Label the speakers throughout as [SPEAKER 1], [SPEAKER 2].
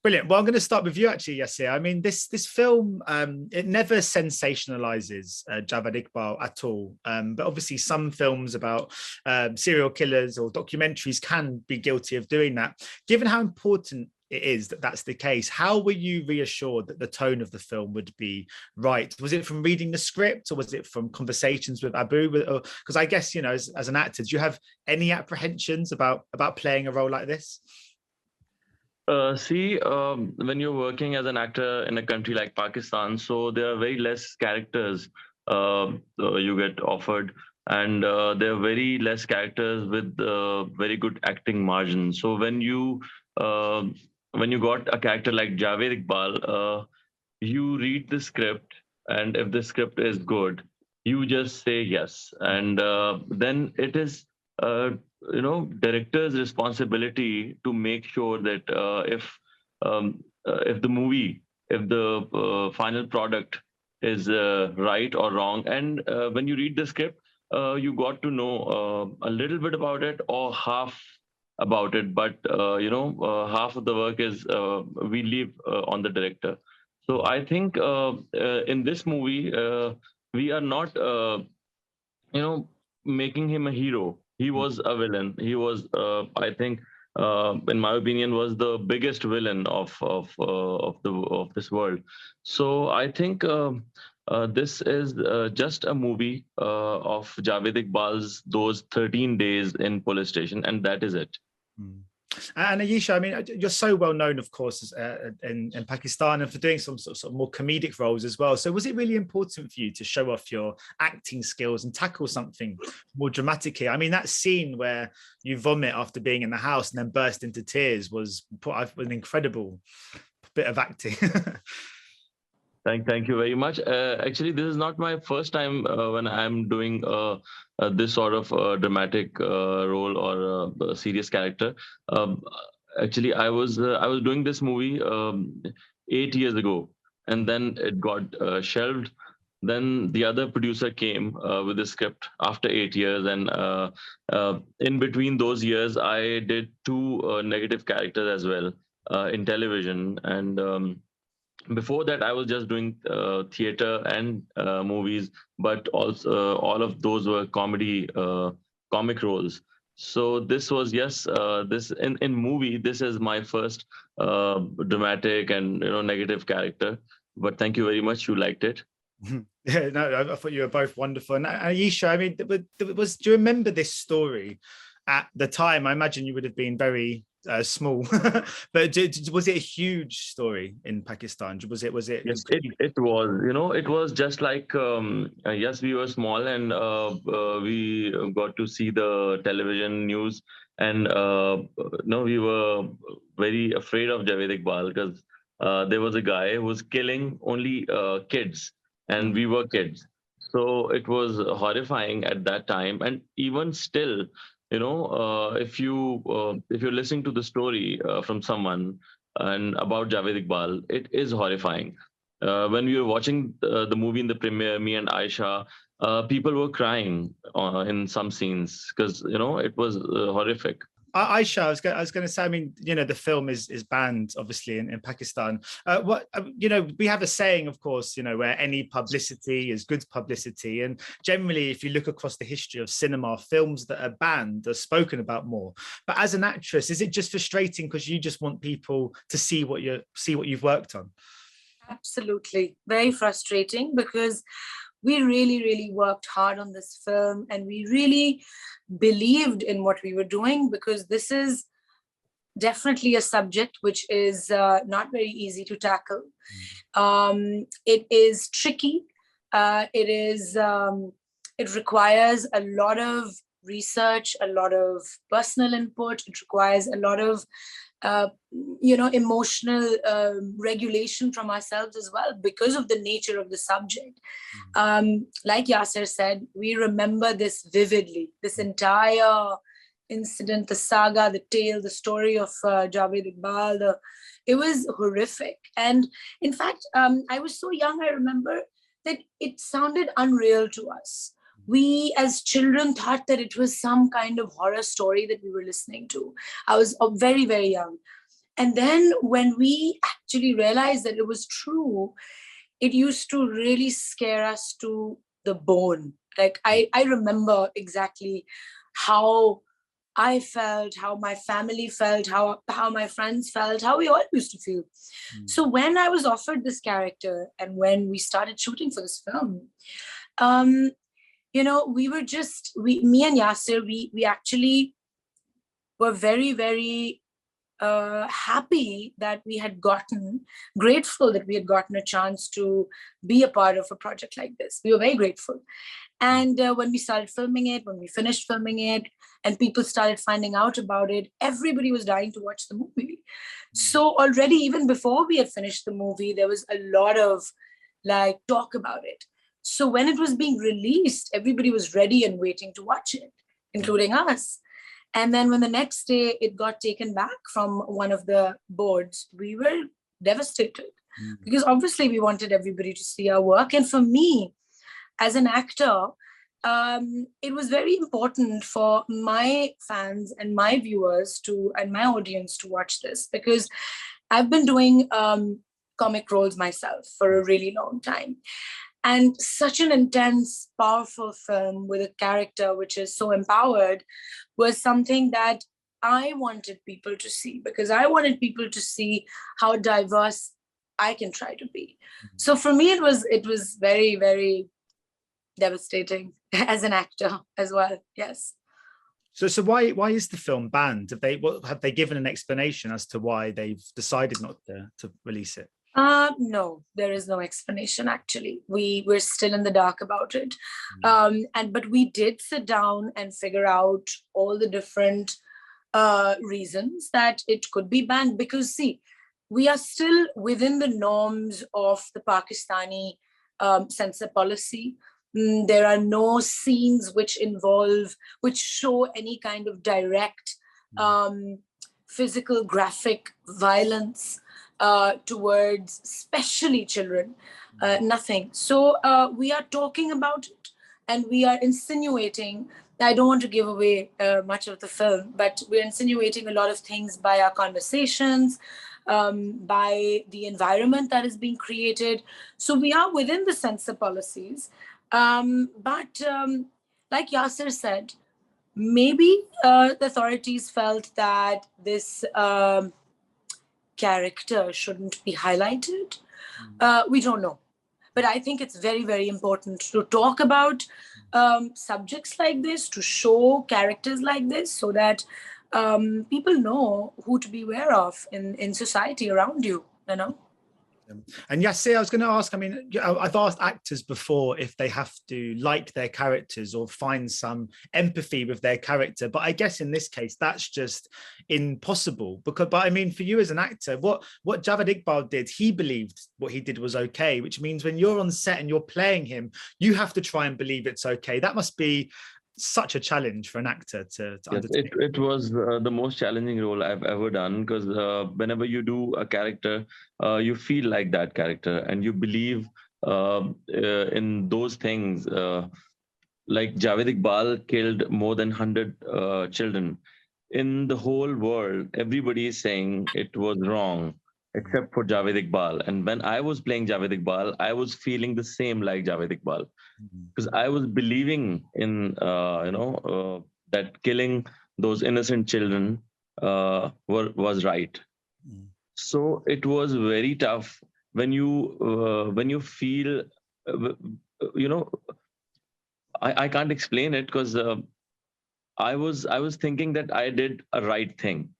[SPEAKER 1] Brilliant. Well, I'm going to start with you, actually, Yasir. I mean, this film, it never sensationalizes Javed Iqbal at all. But obviously, some films about serial killers or documentaries can be guilty of doing that. Given how important it is that that's the case, how were you reassured that the tone of the film would be right? Was it from reading the script, or was it from conversations with Abu? Because I guess, you know, as an actor, do you have any apprehensions about playing a role like this?
[SPEAKER 2] When you're working as an actor in a country like Pakistan, so there are very less characters you get offered, and there are very less characters with very good acting margin. So uh, when you got a character like Javed Iqbal, you read the script, and if the script is good, you just say yes, and then it is uh, director's responsibility to make sure that if the movie, if the final product is right or wrong, and when you read the script, you got to know a little bit about it or half about it, but half of the work is we leave on the director. So I think in this movie, we are not, making him a hero. He was a villain. He was, I think, in my opinion, was the biggest villain of this world. So I think this is just a movie of Javed Iqbal's those 13 days in police station, and that is it.
[SPEAKER 1] Mm. And Ayesha, I mean, you're so well known, of course, in Pakistan, and for doing some sort of more comedic roles as well. So was it really important for you to show off your acting skills and tackle something more dramatically? I mean, that scene where you vomit after being in the house and then burst into tears was an incredible bit of acting.
[SPEAKER 2] Thank you very much. Actually, this is not my first time when I'm doing this sort of dramatic role or a serious character. Um, Actually, I was doing this movie 8 years ago, and then it got shelved. Then the other producer came with the script after 8 years, and in between those years, I did two negative characters as well in television, and before that I was just doing theater and movies, but also all of those were comedy comic roles. So this was, yes, this in movie, this is my first dramatic and negative character, but thank you very much, you liked it.
[SPEAKER 1] Yeah, no, I thought you were both wonderful. And Ayesha, I mean, do you remember this story at the time? I imagine you would have been very small, but was it a huge story in Pakistan? Was it?
[SPEAKER 2] Yes, it was. It was just like, yes, we were small, and we got to see the television news, and no, we were very afraid of Javed Iqbal because there was a guy who was killing only kids, and we were kids. So it was horrifying at that time, and even still, if you're listening to the story from someone and about Javed Iqbal, it is horrifying. When we were watching the movie in the premiere, me and Aisha, people were crying in some scenes because it was horrific.
[SPEAKER 1] Aisha, I was going to say, I mean, the film is banned, obviously, in Pakistan. We have a saying, of course, where any publicity is good publicity. And generally, if you look across the history of cinema, films that are banned are spoken about more. But as an actress, is it just frustrating because you just want people to see what you've worked on?
[SPEAKER 3] Absolutely. Very frustrating because we really, really worked hard on this film, and we really believed in what we were doing, because this is definitely a subject which is not very easy to tackle. It is tricky. It requires a lot of research, a lot of personal input. It requires a lot of emotional regulation from ourselves as well, because of the nature of the subject. Like Yasir said, we remember this vividly, this entire incident, the saga, the tale, the story of Javed Iqbal. It was horrific. And in fact, I was so young, I remember that it sounded unreal to us. We as children thought that it was some kind of horror story that we were listening to. I was very, very young. And then when we actually realized that it was true, it used to really scare us to the bone. Like I remember exactly how I felt, how my family felt, how my friends felt, how we all used to feel. So when I was offered this character and when we started shooting for this film, we were me and Yasir, we actually were very, very happy that grateful that we had gotten a chance to be a part of a project like this. We were very grateful. And when we started filming it, when we finished filming it, and people started finding out about it, everybody was dying to watch the movie. So already, even before we had finished the movie, there was a lot of talk about it. So when it was being released, everybody was ready and waiting to watch it, including us. And then when the next day it got taken back from one of the boards, we were devastated because obviously we wanted everybody to see our work. And for me, as an actor, it was very important for my fans and my viewers and my audience to watch this, because I've been doing comic roles myself for a really long time. And such an intense, powerful film with a character which is so empowered was something that I wanted people to see, because I wanted people to see how diverse I can try to be. So for me, it was very, very devastating as an actor as well. Yes.
[SPEAKER 1] So why is the film banned? Have they given an explanation as to why they've decided not to release it?
[SPEAKER 3] No, there is no explanation. Actually, we're still in the dark about it. But we did sit down and figure out all the different reasons that it could be banned. Because see, we are still within the norms of the Pakistani censor policy. There are no scenes which show any kind of direct physical, graphic violence towards especially children. Nothing. So we are talking about it, and we are insinuating. I don't want to give away much of the film, but we're insinuating a lot of things by our conversations, by the environment that is being created. So we are within the censor policies. But like Yasir said, maybe the authorities felt that this character shouldn't be highlighted. We don't know. But I think it's very, very important to talk about subjects like this, to show characters like this, so that people know who to beware of in society around you, you know?
[SPEAKER 1] And Yasir, I was going to ask, I mean, I've asked actors before if they have to like their characters or find some empathy with their character. But I guess in this case, that's just impossible. But I mean, for you as an actor, what Javed Iqbal did, he believed what he did was okay, which means when you're on set and you're playing him, you have to try and believe it's okay. That must be such a challenge for an actor to undertake.
[SPEAKER 2] It was the most challenging role I've ever done, because whenever you do a character, you feel like that character and you believe in those things. Like Javed Iqbal killed more than 100 children. In the whole world, everybody is saying it was wrong, except for Javed Iqbal. And when I was playing Javed Iqbal, I was feeling the same like Javed Iqbal, because I was believing in that killing those innocent children was right. So it was very tough when you feel I can't explain it, because I was thinking that I did a right thing,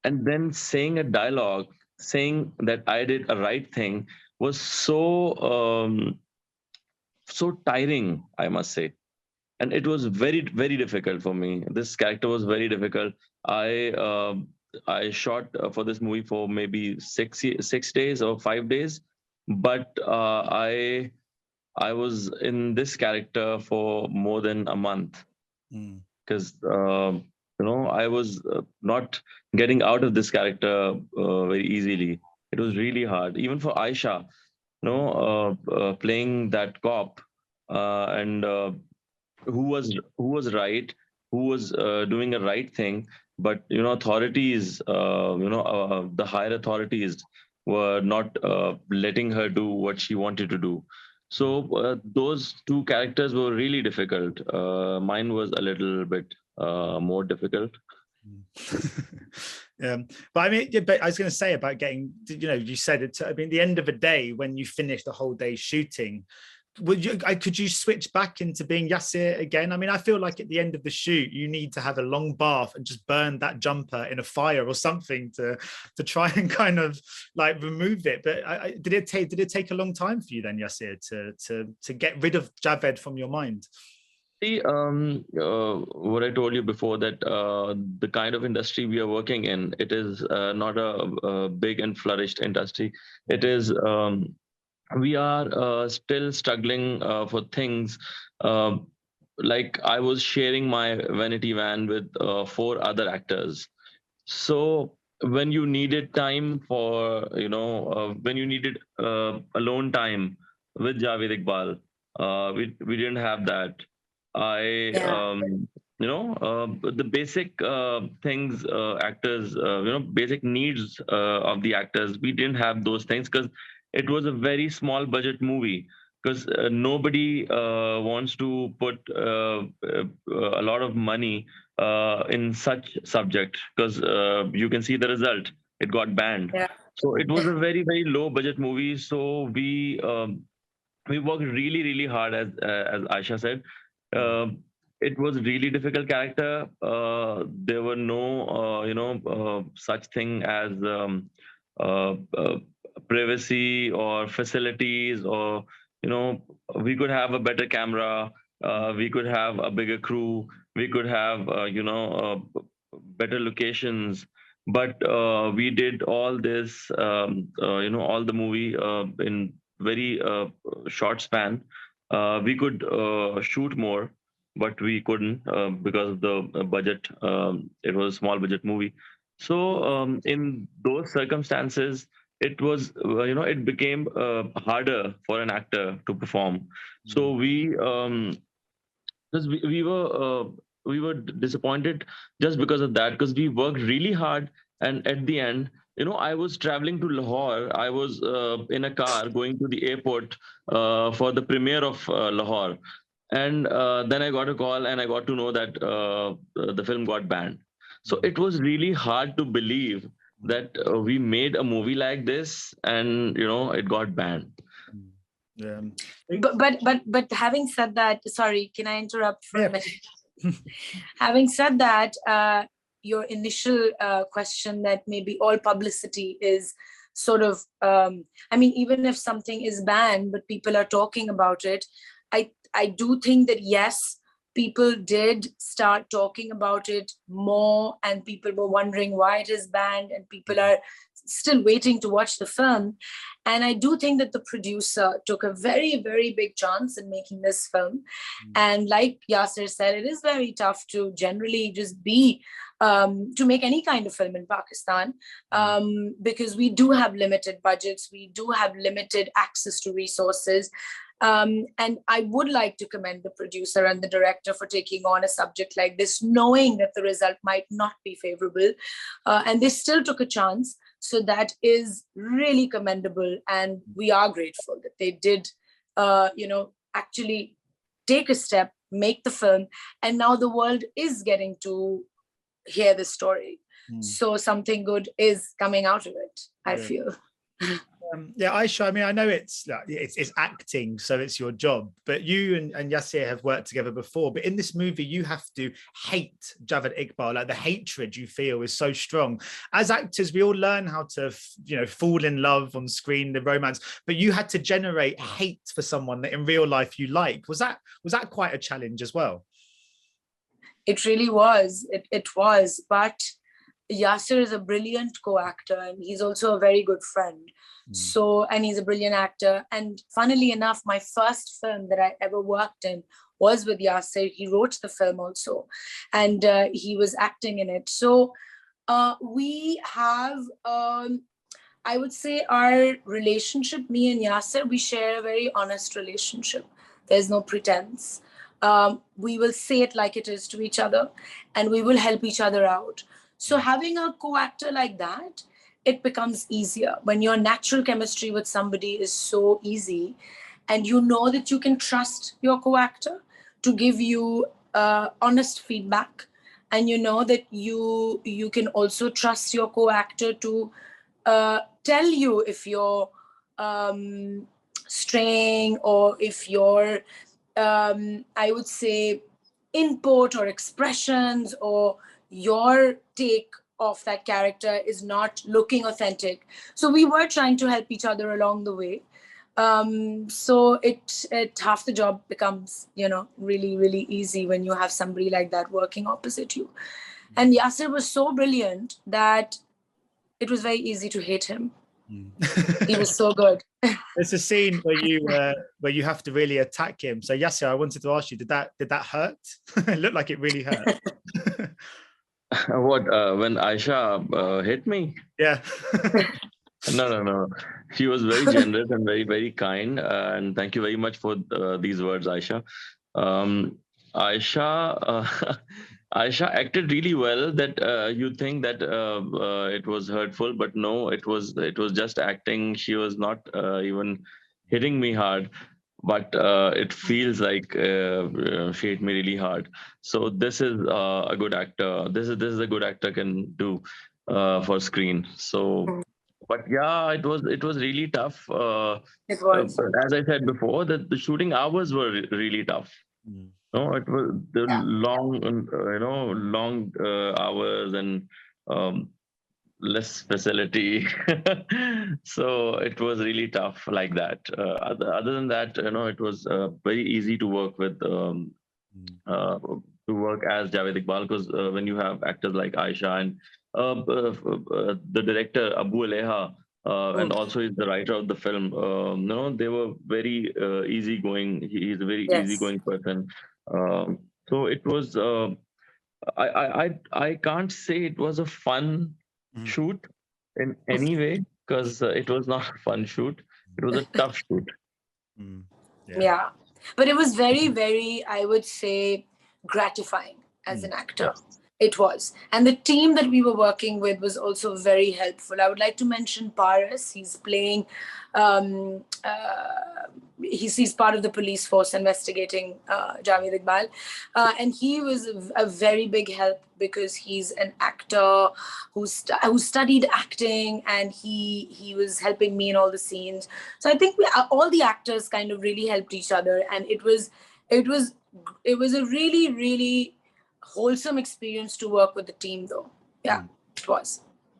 [SPEAKER 2] and then saying a dialogue saying that I did a right thing was so tiring, I must say. And it was very, very difficult for me. This character was very difficult. I shot for this movie for maybe 6 days or 5 days, but I was in this character for more than a month, because I was not getting out of this character very easily. It was really hard, even for Ayesha, playing that cop, and who was right, who was doing a right thing. but authorities, the higher authorities were not letting her do what she wanted to do. So those two characters were really difficult. Mine was a little bit more difficult.
[SPEAKER 1] But I mean, but I was going to say about getting, you said it. I mean, the end of the day, when you finish the whole day shooting, could you switch back into being Yasir again? I mean, I feel like at the end of the shoot, you need to have a long bath and just burn that jumper in a fire or something to try and kind of like remove it. But did it take a long time for you then, Yasir, to get rid of Javed from your mind?
[SPEAKER 2] See, what I told you before, that the kind of industry we are working in, it is not a big and flourished industry. It is, we are still struggling for things. Like I was sharing my vanity van with 4 other actors. So when you needed time for, when you needed alone time with Javed Iqbal, we didn't have that.
[SPEAKER 3] Yeah.
[SPEAKER 2] The basic things, actors, basic needs of the actors, we didn't have those things because it was a very small budget movie. Because nobody wants to put a lot of money in such subject, because you can see the result. It got banned.
[SPEAKER 3] Yeah.
[SPEAKER 2] So it was a very, very low budget movie. So we worked really, really hard, as Aisha said. It was really difficult character. There were no, such thing as uh, uh, privacy or facilities, or we could have a better camera. We could have a bigger crew. We could have, better locations. But we did all this, all the movie in very short span. We could shoot more, but we couldn't because of the budget. It was a small budget movie. So in those circumstances, it was, it became harder for an actor to perform. So because we were disappointed just because of that, because we worked really hard, and at the end, I was traveling to Lahore. I was in a car going to the airport for the premiere of Lahore, and then I got a call and I got to know that the film got banned. So it was really hard to believe that we made a movie like this and it got banned.
[SPEAKER 1] Yeah.
[SPEAKER 3] But having said that, sorry, can I interrupt for a minute? Having said that, your initial question that maybe all publicity is sort of, I mean, even if something is banned, but people are talking about it, I do think that yes, people did start talking about it more, and people were wondering why it is banned, and people are still waiting to watch the film. And I do think that the producer took a very, very big chance in making this film. And like Yasir said, it is very tough to generally just be, to make any kind of film in Pakistan, because we do have limited budgets, we do have limited access to resources. And I would like to commend the producer and the director for taking on a subject like this, knowing that the result might not be favorable. And they still took a chance. So that is really commendable. And we are grateful that they did, actually take a step, make the film. And now the world is getting to hear the story. So something good is coming out of it, I feel.
[SPEAKER 1] Yeah, Ayesha, I mean, I know it's acting, so it's your job, but you and Yasir have worked together before. But in this movie, you have to hate Javed Iqbal. Like, the hatred you feel is so strong. As actors, we all learn how to, fall in love on screen, the romance. But you had to generate hate for someone that in real life you like. Was that quite a challenge as well?
[SPEAKER 3] It really was. It was. But Yasir is a brilliant co-actor, and he's also a very good friend. So, and he's a brilliant actor. And funnily enough, my first film that I ever worked in was with Yasir. He wrote the film also, and he was acting in it. So we have, I would say, our relationship, me and Yasir, we share a very honest relationship. There's no pretense. We will say it like it is to each other, and we will help each other out. So having a co-actor like that, it becomes easier when your natural chemistry with somebody is so easy, and you know that you can trust your co-actor to give you honest feedback, and you know that you can also trust your co-actor to tell you if you're straying, or if your I would say input or expressions or your take of that character is not looking authentic. So we were trying to help each other along the way. So it half the job becomes, really, really easy when you have somebody like that working opposite you. And Yasir was so brilliant that it was very easy to hate him. He was so good.
[SPEAKER 1] There's a scene where you have to really attack him. So Yasir, I wanted to ask you, did that hurt? It looked like it really hurt.
[SPEAKER 2] What, when Ayesha hit me?
[SPEAKER 1] Yeah.
[SPEAKER 2] No. She was very generous and very, very kind. And thank you very much for these words, Ayesha. Ayesha acted really well. That you think that it was hurtful, but no, it was just acting. She was not even hitting me hard, but it feels like she hit me really hard. So this is a good actor. This is a good actor can do for screen. So. But yeah, it was really tough.
[SPEAKER 3] It was.
[SPEAKER 2] As I said before, that the shooting hours were really tough. No, it was the long, long hours and less facility. So it was really tough like that. Other than that, it was very easy to work with, to work as Javed Iqbal, because when you have actors like Aisha and the director Abu Aleha, and also is the writer of the film. They were very easygoing. He is a very easygoing person. So it was. I can't say it was a fun shoot in any way, because it was not a fun shoot. It was a tough shoot.
[SPEAKER 3] Yeah, but it was very, very, I would say, gratifying as an actor.
[SPEAKER 2] Yeah.
[SPEAKER 3] It was. And the team that we were working with was also very helpful. I would like to mention Paris. He's playing, he's part of the police force investigating Javed Iqbal. And he was a very big help, because he's an actor who studied acting, and he was helping me in all the scenes. So I think all the actors kind of really helped each other. And it was a really, really wholesome experience to work with the team, though. Yeah, it was.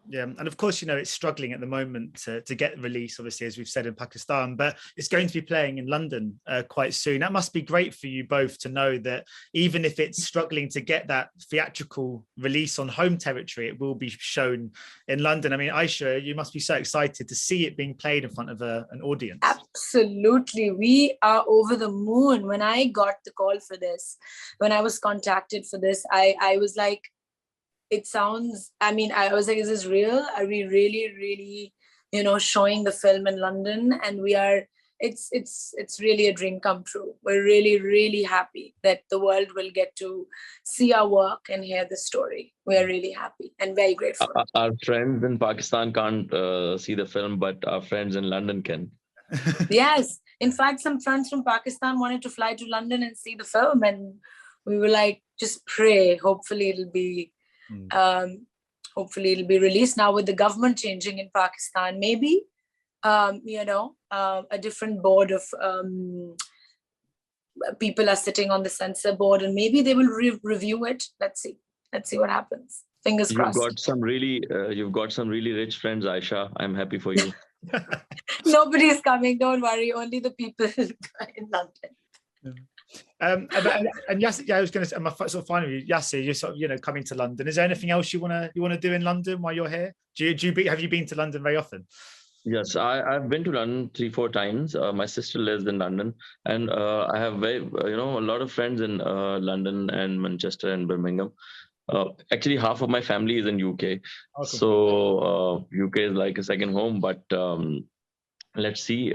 [SPEAKER 1] Yeah, and of course, it's struggling at the moment to get release, obviously, as we've said, in Pakistan, but it's going to be playing in London quite soon. That must be great for you both to know that even if it's struggling to get that theatrical release on home territory, it will be shown in London. I mean, Ayesha, you must be so excited to see it being played in front of an audience.
[SPEAKER 3] Absolutely. We are over the moon. When I got the call for this, when I was contacted for this, I was like, it sounds, I was like, is this real? Are we really, really, showing the film in London? And we are, it's really a dream come true. We're really, really happy that the world will get to see our work and hear the story. We are really happy and very grateful.
[SPEAKER 2] Our friends in Pakistan can't see the film, but our friends in London can.
[SPEAKER 3] Yes. In fact, some friends from Pakistan wanted to fly to London and see the film. And we were like, just pray. Hopefully it'll be released now with the government changing in Pakistan. Maybe, a different board of people are sitting on the censor board, and maybe they will review it. Let's see what happens. Fingers crossed.
[SPEAKER 2] You've got some really rich friends, Ayesha. I'm happy for you.
[SPEAKER 3] Nobody's coming. Don't worry. Only the people in London.
[SPEAKER 1] And Yasir, I was going to say, my sort of finally, Yasir, you're sort of coming to London. Is there anything else you want to do in London while you're here? Have you been to London very often?
[SPEAKER 2] Yes, I've been to London 3-4 times. My sister lives in London, and I have a lot of friends in London and Manchester and Birmingham. Actually, half of my family is in UK, so UK is like a second home. But let's see.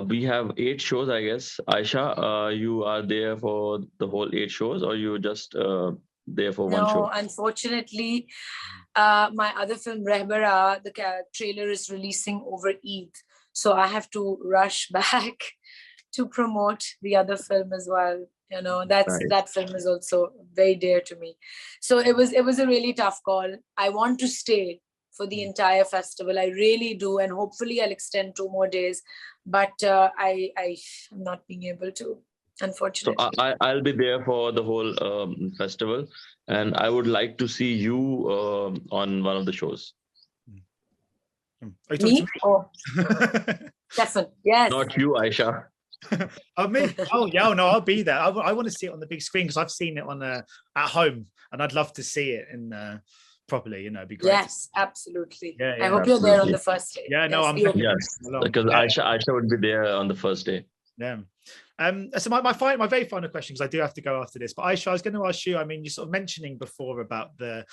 [SPEAKER 2] We have 8 shows, I guess. Ayesha, you are there for the whole 8 shows, or you just there for one
[SPEAKER 3] No,
[SPEAKER 2] show.
[SPEAKER 3] unfortunately, my other film, Rehbara, the trailer is releasing over Eid. So I have to rush back to promote the other film as well. You know, that film is also very dear to me. So it was a really tough call. I want to stay for the entire festival. I really do, and hopefully I'll extend 2 more days. But I'm not being able to, unfortunately.
[SPEAKER 2] So I'll be there for the whole festival, and I would like to see you on one of the shows.
[SPEAKER 3] Me? Oh, Stefan, yes.
[SPEAKER 2] Not you, Ayesha.
[SPEAKER 1] Oh, me? Oh, yeah, no, I'll be there. I want to see it on the big screen because I've seen it on at home, and I'd love to see it in properly. You know, it'd be great.
[SPEAKER 3] Yes, absolutely.
[SPEAKER 1] Yeah,
[SPEAKER 3] I hope you're there on the first day.
[SPEAKER 1] Yeah, no,
[SPEAKER 3] yes,
[SPEAKER 1] I'm
[SPEAKER 2] because Ayesha would be there on the first day.
[SPEAKER 1] Yeah. So my very final question, because I do have to go after this, but Ayesha, I was going to ask you, I mean, you're sort of mentioning before about the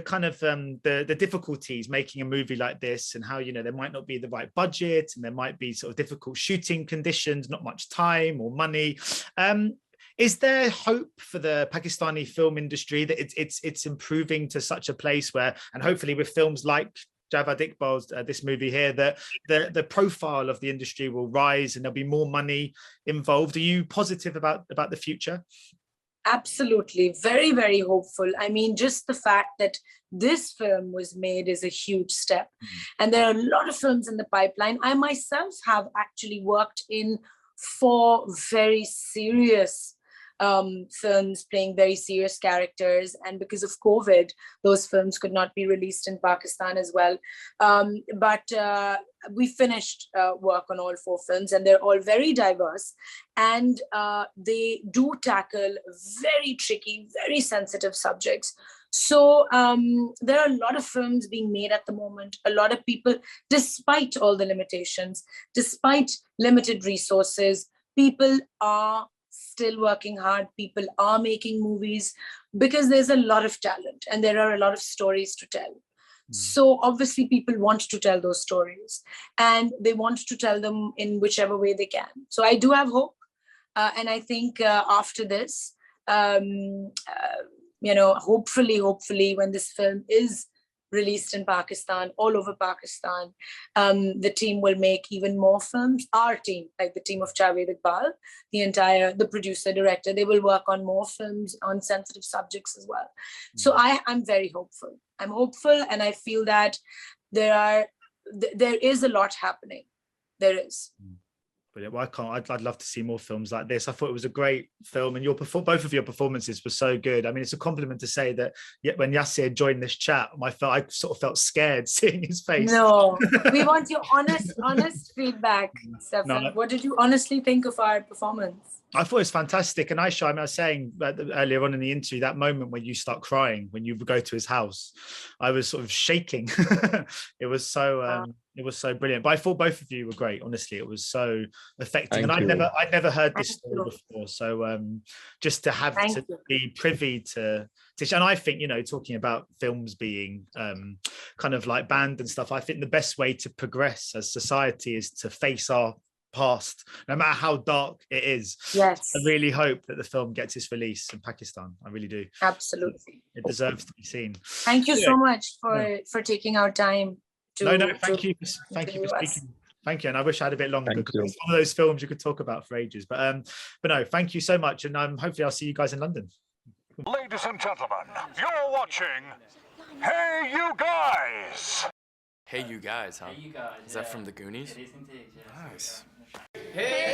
[SPEAKER 1] kind of the difficulties making a movie like this, and how, you know, there might not be the right budget, and there might be sort of difficult shooting conditions, not much time or money. Is there hope for the Pakistani film industry that it's improving to such a place where, and hopefully with films like Javed Iqbal's this movie here, that the profile of the industry will rise and there'll be more money involved? Are you positive about the future?
[SPEAKER 3] Absolutely. Very, very hopeful. I mean, just the fact that this film was made is a huge step. And there are a lot of films in the pipeline. I myself have actually worked in 4 very serious films playing very serious characters, and because of COVID, those films could not be released in Pakistan as well. But we finished work on all 4 films, and they're all very diverse, and they do tackle very tricky, very sensitive subjects. So there are a lot of films being made at the moment. A lot of people, despite all the limitations, despite limited resources, people are still working hard. People are making movies because there's a lot of talent and there are a lot of stories to tell. So obviously people want to tell those stories, and they want to tell them in whichever way they can. So I do have hope. And I think after this, you know, hopefully when this film is released in Pakistan, all over Pakistan, the team will make even more films. Our team, like the team of Javed Iqbal, the producer, director, they will work on more films on sensitive subjects as well. So I'm very hopeful. I'm hopeful, and I feel that there is a lot happening. There is.
[SPEAKER 1] Brilliant. Well, I'd love to see more films like this. I thought it was a great film, and both of your performances were so good. I mean, it's a compliment to say that when Yasir joined this chat, I sort of felt scared seeing his face.
[SPEAKER 3] No, we want your honest feedback, Stefan. What did you honestly think of our performance?
[SPEAKER 1] I thought it was fantastic. And Ayesha, I was saying earlier on in the interview, that moment when you start crying, when you go to his house, I was sort of shaking. It was so brilliant. But I thought both of you were great. Honestly, it was so affecting. I'd never heard this story before. So just to have to be privy to, and I think, you know, talking about films being kind of like banned and stuff, I think the best way to progress as society is to face our past, no matter how dark it is.
[SPEAKER 3] Yes.
[SPEAKER 1] I really hope that the film gets its release in Pakistan. I really do.
[SPEAKER 3] Absolutely.
[SPEAKER 1] It deserves to be seen.
[SPEAKER 3] Thank you so much for taking our time.
[SPEAKER 1] Thank you for speaking. Thank you. And I wish I had a bit longer, because it's one of those films you could talk about for ages. But no, thank you so much. And hopefully I'll see you guys in London.
[SPEAKER 4] Ladies and gentlemen, you're watching Hey You Guys.
[SPEAKER 5] Hey You Guys, huh?
[SPEAKER 6] Hey You Guys.
[SPEAKER 5] Is that from the Goonies?
[SPEAKER 6] It is indeed, yes.
[SPEAKER 5] Nice.
[SPEAKER 6] Hey